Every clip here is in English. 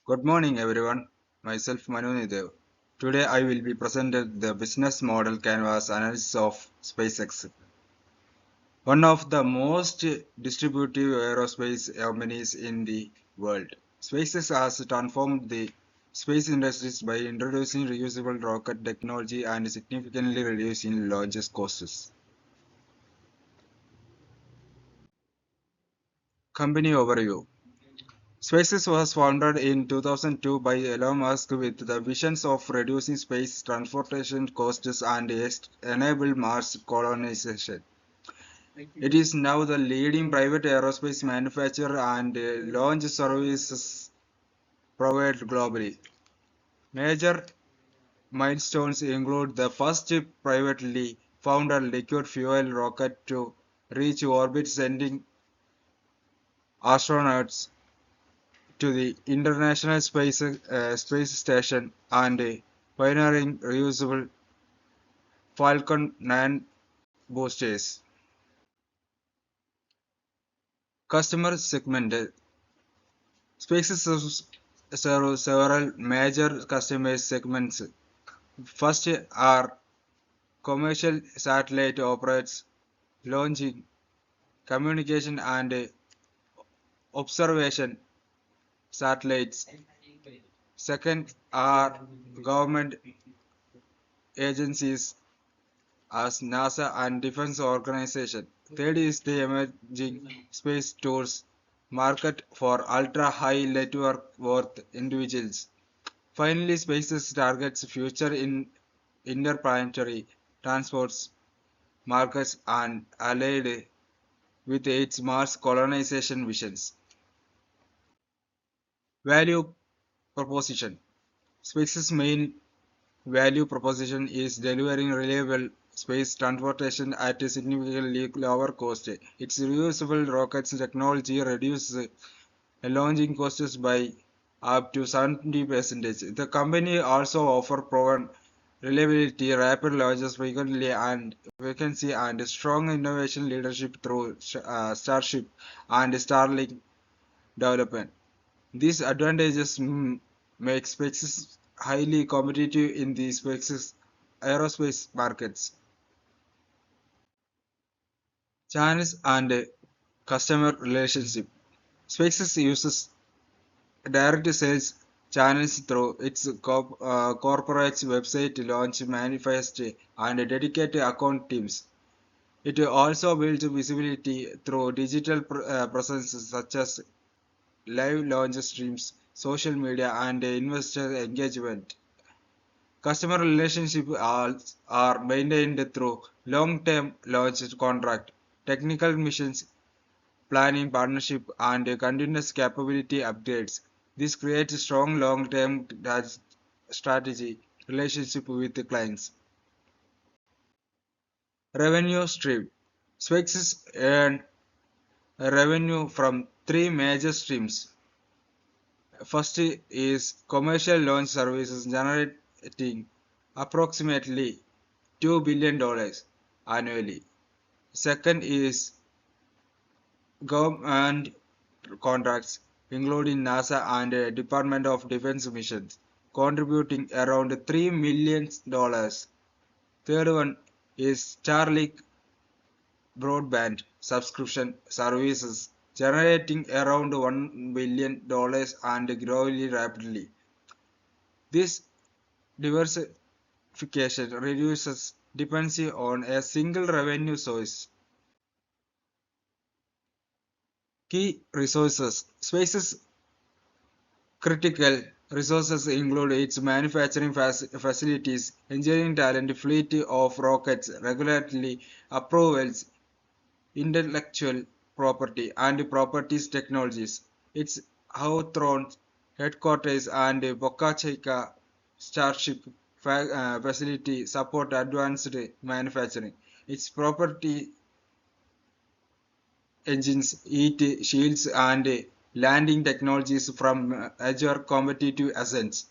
Good morning, everyone. Myself Manu Nidev. Today I will be presented the business model canvas analysis of SpaceX, one of the most distributive aerospace companies in the world. SpaceX has transformed the space industries by introducing reusable rocket technology and significantly reducing launch costs. Company overview. SpaceX was founded in 2002 by Elon Musk with the visions of reducing space transportation costs and enable Mars colonization. It is now the leading private aerospace manufacturer and launch services provider globally. Major milestones include the first privately funded liquid fuel rocket to reach orbit, sending astronauts to the International Space Station and pioneering reusable Falcon 9 boosters. Customer segment. SpaceX serves several major customer segments. First are commercial satellite operators launching communication and observation satellites. Second are government agencies as NASA and defense organization. Third is the emerging space tours market for ultra-high net worth individuals. Finally, SpaceX targets future in interplanetary transports markets and allied with its Mars colonization visions. Value proposition. SpaceX's main value proposition is delivering reliable space transportation at a significantly lower cost. Its reusable rockets technology reduces launching costs by up to 70%. The company also offers proven reliability, rapid launches frequently and vacancy, and strong innovation leadership through Starship and Starlink development. These advantages make SpaceX highly competitive in the SpaceX aerospace markets. Channels and customer relationship. SpaceX uses direct sales channels through its corporate website, launch manifest, and dedicated account teams. It also builds visibility through digital presence such as live launch streams, social media, and investor engagement. Customer relationships are maintained through long-term launch contract, technical missions, planning partnership, and continuous capability upgrades. This creates a strong long-term strategy relationship with the clients. Revenue stream. SpaceX earn revenue from three major streams. First is commercial launch services generating approximately $2 billion annually. Second is government contracts, including NASA and Department of Defense missions, contributing around $3 million. Third one is Starlink broadband subscription services, generating around $1 billion and growing rapidly. This diversification reduces dependency on a single revenue source. Key resources. Space's critical resources include its manufacturing facilities, engineering talent, fleet of rockets, regulatory approvals, intellectual property, and properties technologies. Its Hawthorne headquarters and Boca Chica Starship facility support advanced manufacturing. Its property engines, heat shields, and landing technologies from Azure competitive assets.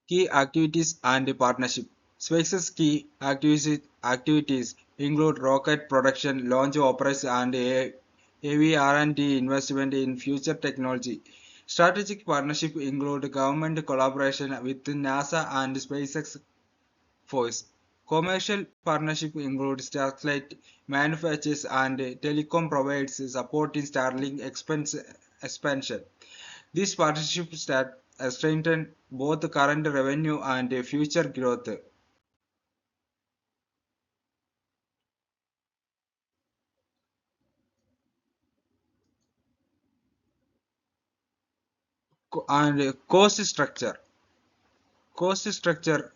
Key activities and partnership. SpaceX key activities include rocket production, launch operations, and heavy R&D investment in future technology. Strategic partnership include government collaboration with NASA and SpaceX Force. Commercial partnership include satellite manufacturers and telecom providers supporting Starlink expansion. These partnerships that strengthen both current revenue and future growth. And cost structure. Cost structure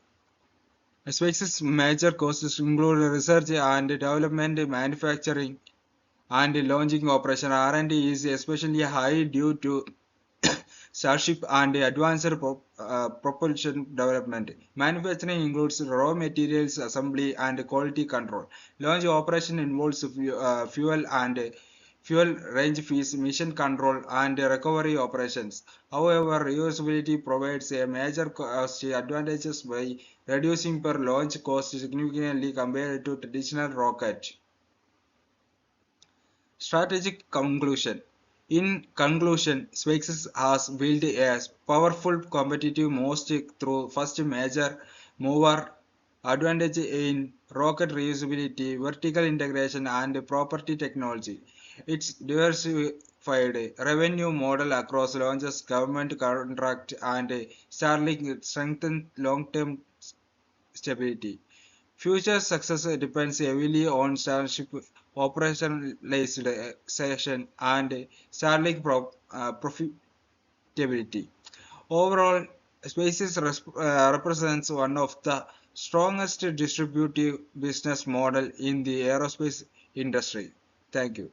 SpaceX's major costs include research and development, manufacturing, and launching operation. R&D is especially high due to Starship and advanced propulsion development. Manufacturing includes raw materials assembly and quality control. Launch operation involves fuel and fuel range fees, mission control, and recovery operations. However, reusability provides a major cost advantages by reducing per launch cost significantly compared to traditional rocket. Strategic conclusion. In conclusion, SpaceX has built a powerful competitive moat through first major mover advantage in rocket reusability, vertical integration, and property technology. Its diversified revenue model across launches, government contract, and Starlink strengthen long-term stability. Future success depends heavily on Starship operationalization and Starlink profitability. Overall, SpaceX represents one of the strongest distributive business model in the aerospace industry. Thank you.